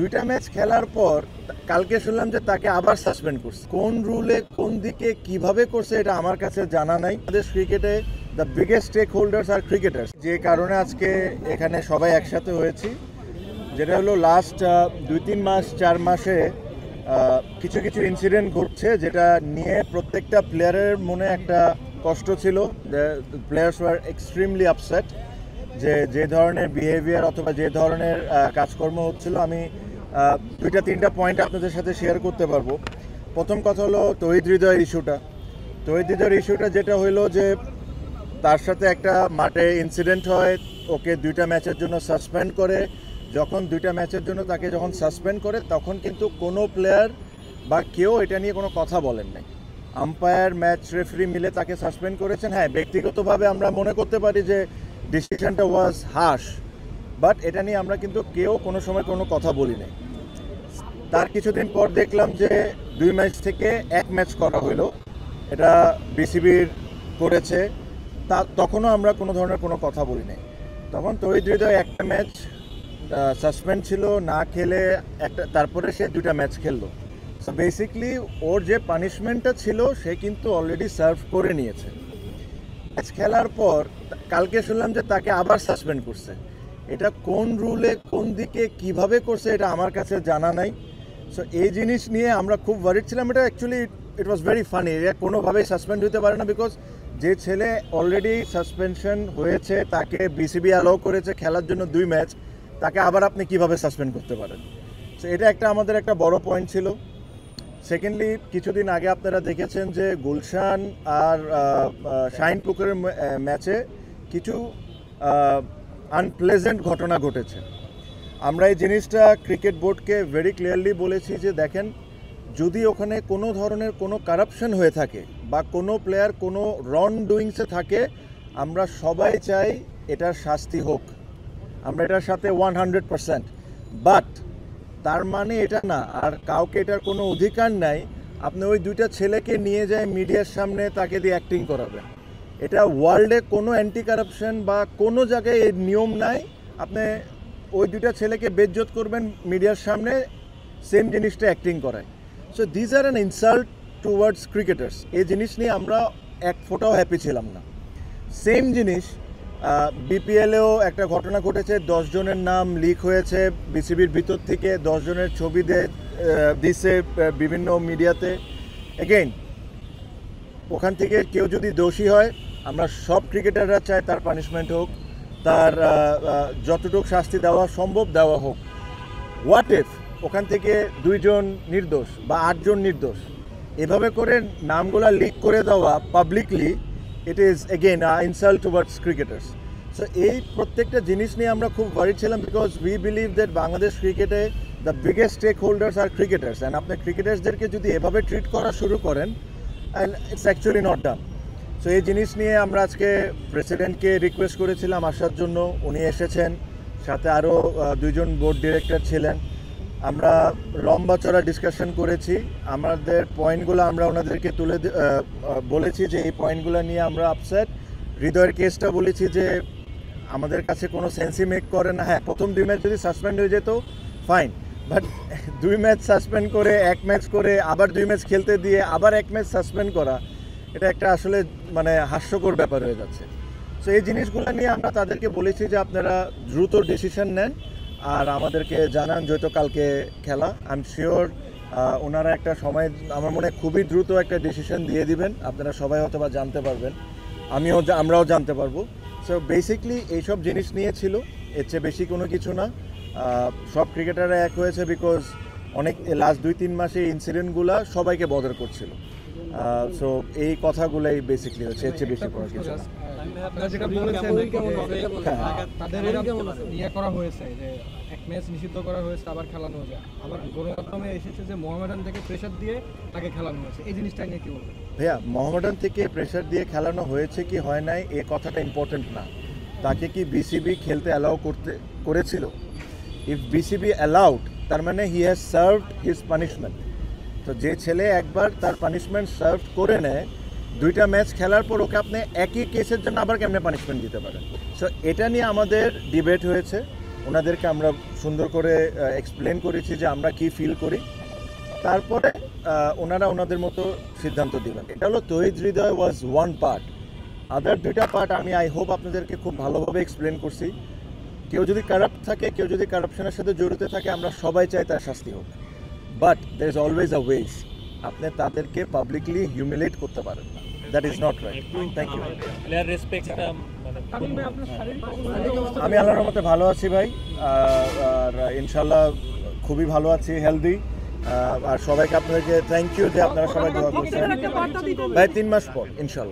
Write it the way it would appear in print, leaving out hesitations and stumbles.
দুইটা ম্যাচ খেলার পর কালকে শুনলাম যে তাকে আবার সাসপেন্ড করছে। কোন রুলে কোন দিকে কিভাবে করছে এটা আমার কাছে জানা নাই। আমাদের ক্রিকেটে দ্য বিগেস্ট স্টেক হোল্ডার্স আর ক্রিকেটার্স, যে কারণে আজকে এখানে সবাই একসাথে হয়েছি, যেটা হলো লাস্ট 2-3 মাস 4 মাসে কিছু কিছু ইনসিডেন্ট ঘটছে, যেটা নিয়ে প্রত্যেকটা প্লেয়ারের মনে একটা কষ্ট ছিল। প্লেয়ার্স ওয়ার এক্সট্রিমলি আপসেট যে ধরনের বিহেভিয়ার অথবা যে ধরনের কাজকর্ম হচ্ছিল। আমি 2-3টা পয়েন্ট আপনাদের সাথে শেয়ার করতে পারবো। প্রথম কথা হলো তৌহিদ হৃদয়ের ইস্যুটা যেটা হইলো যে তার সাথে একটা মাঠে ইনসিডেন্ট হয়, ওকে 2টা ম্যাচের জন্য সাসপেন্ড করে। যখন 2টা ম্যাচের জন্য তাকে যখন সাসপেন্ড করে তখন কিন্তু কোনো প্লেয়ার বা কেউ এটা নিয়ে কোনো কথা বলেন নাই। আম্পায়ার, ম্যাচ রেফারি মিলে তাকে সাসপেন্ড করেছেন। হ্যাঁ, ব্যক্তিগতভাবে আমরা মনে করতে পারি যে ডিসিশনটা ওয়াজ হার্শ, বাট এটা নিয়ে আমরা কিন্তু কেউ কোনো সময় কোনো কথা বলি নাই। তার কিছুদিন পর দেখলাম যে 2 ম্যাচ থেকে 1 ম্যাচ করা হলো, এটা বিসিবির করেছে। তখনও আমরা কোনো ধরনের কোনো কথা বলি নাই। তখন তৌহিদ হৃদয় একটা ম্যাচ সাসপেন্ড ছিল, না খেলে তারপরে সে 2টা ম্যাচ খেললো। সো বেসিকলি ওর যে পানিশমেন্টটা ছিল সে কিন্তু অলরেডি সার্ভ করে নিয়েছে। ম্যাচ খেলার পর কালকে শুনলাম যে তাকে আবার সাসপেন্ড করছে। এটা কোন রুলে কোন দিকে কিভাবে করছে এটা আমার কাছে জানা নাই। সো এই জিনিস নিয়ে আমরা খুব ওয়ারিড ছিলাম। এটা actually it was very funny. এটা কোনোভাবেই সাসপেন্ড হতে পারে না, বিকজ যে ছেলে অলরেডি সাসপেনশন হয়েছে, তাকে বিসিবি অ্যালাউ করেছে খেলার জন্য 2 ম্যাচ, তাকে আবার আপনি কিভাবে সাসপেন্ড করতে পারেন? সো এটা আমাদের একটা বড় পয়েন্ট ছিল। সেকেন্ডলি, কিছুদিন আগে আপনারা দেখেছেন যে গুলশান আর শাহিনপুকুরের ম্যাচে কিছু আনপ্লেজেন্ট ঘটনা ঘটেছে। আমরা এই জিনিসটা ক্রিকেট বোর্ডকে ভেরি ক্লিয়ারলি বলেছি যে দেখেন, যদি ওখানে কোনো ধরনের কোনো কারাপশন হয়ে থাকে বা কোনো প্লেয়ার কোনো রং ডুইংসে থাকে, আমরা সবাই চাই এটার শাস্তি হোক, আমরা এটার সাথে 100%। বাট তার মানে এটা না আর কাউকে এটার কোনো অধিকার নাই আপনি ওই 2টা ছেলেকে নিয়ে যায় মিডিয়ার সামনে তাকে দিয়ে অ্যাক্টিং করাবেন। এটা ওয়ার্ল্ডে কোনো অ্যান্টি কারাপশন বা কোনো জায়গায় এই নিয়ম নাই। আপনি ওই 2টা ছেলেকে বেজ্জত করবেন মিডিয়ার সামনে, সেম জিনিসটা অ্যাক্টিং করায়। So these are an insult towards cricketers. এই জিনিস নিয়ে আমরা এক ফোঁটাও হ্যাপি ছিলাম না। সেম জিনিস বিপিএলেও একটা ঘটনা ঘটেছে। 10 জনের নাম লিক হয়েছে বিসিবির ভিতর থেকে, 10 জনের ছবি দিছে বিভিন্ন মিডিয়াতে। এগেইন, ওখান থেকে কেউ যদি দোষী হয়, আমরা সব ক্রিকেটাররা চাই তার পানিশমেন্ট হোক, তার যতটুকু শাস্তি দেওয়া সম্ভব দেওয়া হোক। হোয়াট ইফ ওখান থেকে 2 জন নির্দোষ বা 8 জন নির্দোষ, এভাবে করে নামগুলা লিক করে দেওয়া publicly, it is again insult towards cricketers. So এই প্রত্যেকটা জিনিস নিয়ে আমরা খুব ওয়ারিড ছিলাম, because we believe that Bangladesh ক্রিকেটে দ্য বিগেস্ট স্টেক হোল্ডার্স আর ক্রিকেটার্স, অ্যান্ড আপনি ক্রিকেটার্সদেরকে যদি এভাবে ট্রিট করা শুরু করেন, it's actually not done. So এই জিনিস নিয়ে আমরা আজকে প্রেসিডেন্টকে রিকোয়েস্ট করেছিলাম আসার জন্য, উনি এসেছেন, সাথে আরও 2 জন বোর্ড ডিরেক্টর ছিলেন। আমরা লম্বা চড়া ডিসকাশন করেছি, আমাদের পয়েন্টগুলো আমরা ওনাদেরকে বলেছি যে এই পয়েন্টগুলো নিয়ে আমরা আপসেট। হৃদয়ের কেসটা বলেছি যে আমাদের কাছে কোনো সেন্সই মেক করে না। হ্যাঁ, প্রথম 2 ম্যাচ যদি সাসপেন্ড হয়ে যেত ফাইন, বাট 2 ম্যাচ সাসপেন্ড করে 1 ম্যাচ করে আবার 2 ম্যাচ খেলতে দিয়ে আবার 1 ম্যাচ সাসপেন্ড করা, এটা একটা আসলে মানে হাস্যকর ব্যাপার হয়ে যাচ্ছে। সো এই জিনিসগুলো নিয়ে আমরা তাদেরকে বলেছি যে আপনারা দ্রুত ডিসিশন নেন আর আমাদেরকে জানান, যেহেতু কালকে খেলা। আই এম শিওর ওনারা একটা সময়, আমার মনে হয় খুবই দ্রুত একটা ডিসিশন দিয়ে দিবেন, আপনারা সবাই হয়তো বা জানতে পারবেন, আমরাও জানতে পারবো। সো বেসিকলি এইসব জিনিস নিয়ে ছিল, এর চেয়ে বেশি কোনো কিছু না। সব ক্রিকেটাররা এক হয়েছে বিকজ অনেক লাস্ট 2-3 মাসে ইনসিডেন্টগুলো সবাইকে বদার করছিল। সো এই কথাগুলোই বেসিকলি হচ্ছে, এর চেয়ে বেশি কোনো কিছু না। আপনারা যেটা বলেছেন তাদের ইয়ে করা হয়েছে যে 1 ম্যাচ নিষিদ্ধ করা হয়েছে, আবার খেলানো হয়েছে, আবার গণমাধ্যমে এসেছে যে মোহামেডান থেকে প্রেশার দিয়ে তাকে খেলানো হয়েছে। এই জিনিসটা নিয়ে কি বলবেন? ভাইয়া, মোহামেডান থেকে প্রেশার দিয়ে খেলানো হয়েছে কি হয় নাই এ কথাটা ইম্পর্টেন্ট না। তাকে কি বিসিবি খেলতে অ্যালাউ করেছিল? ইফ বিসিবি অ্যালাউড, তার মানে he has served his punishment. তো যে ছেলে একবার তার পানিশমেন্ট সার্ভ করে নেয়, 2টা ম্যাচ খেলার পর ওকে আপনি একই কেসের জন্য আবার কেমনে পানিশমেন্ট দিতে পারেন? সো এটা নিয়ে আমাদের ডিবেট হয়েছে। ওনাদেরকে আমরা সুন্দর করে এক্সপ্লেন করেছি যে আমরা কি ফিল করি, তারপরে ওনারা ওনাদের মতো সিদ্ধান্ত দিবেন। এটা হলো তৌহিদ হৃদয় ওয়াজ ওয়ান পার্ট, আদার দুইটা পার্ট আমি আই হোপ আপনাদেরকে খুব ভালোভাবে এক্সপ্লেন করছি। কেউ যদি কারাপ্ট থাকে, কেউ যদি কারাপশনের সাথে জড়িত থাকে, আমরা সবাই চাই তার শাস্তি হোক, but there is always a way. আপনি তাদেরকে পাবলিকলি হিউমিলেট করতে পারেন না, that is not right. Thank you. Player রেসপেক্টটা আমি আল্লাহর রহমতে ভালো আছি ভাই, আর ইনশাল্লাহ খুবই ভালো আছি, হেলদি। আর সবাইকে আপনাদেরকে থ্যাংক ইউ যে আপনারা সবাই দোয়া করছেন ভাই। 3 মাস পর ইনশাল্লাহ।